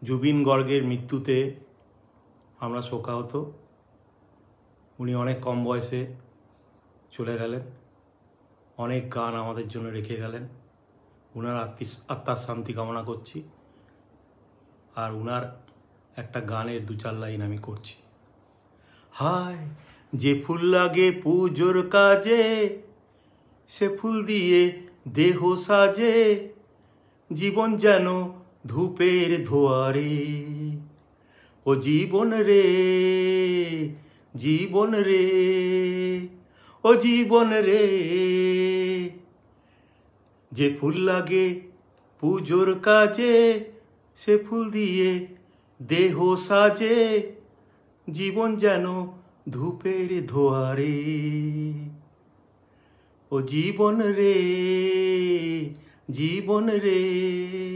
জুবিন গর্গের মৃত্যুতে আমরা শোকাহত। উনি অনেক কম বয়সে চলে গেলেন, অনেক গান আমাদের জন্য রেখে গেলেন। উনার আত্মার শান্তি কামনা করছি। আর উনার একটা গানের দু চার লাইন আমি করছি। হায় যে ফুল লাগে পুজোর কাজে, সে ফুল দিয়ে দেহ সাজে, জীবন যেন ধূপের ধোয়ারে। ও জীবন রে, জীবন রে, ও জীবন রে। যে ফুল লাগে পুজোর কাজে, সে ফুল দিয়ে দেহ সাজে, জীবন যেন ধূপের ধোয়ারে। ও জীবন রে, জীবন রে।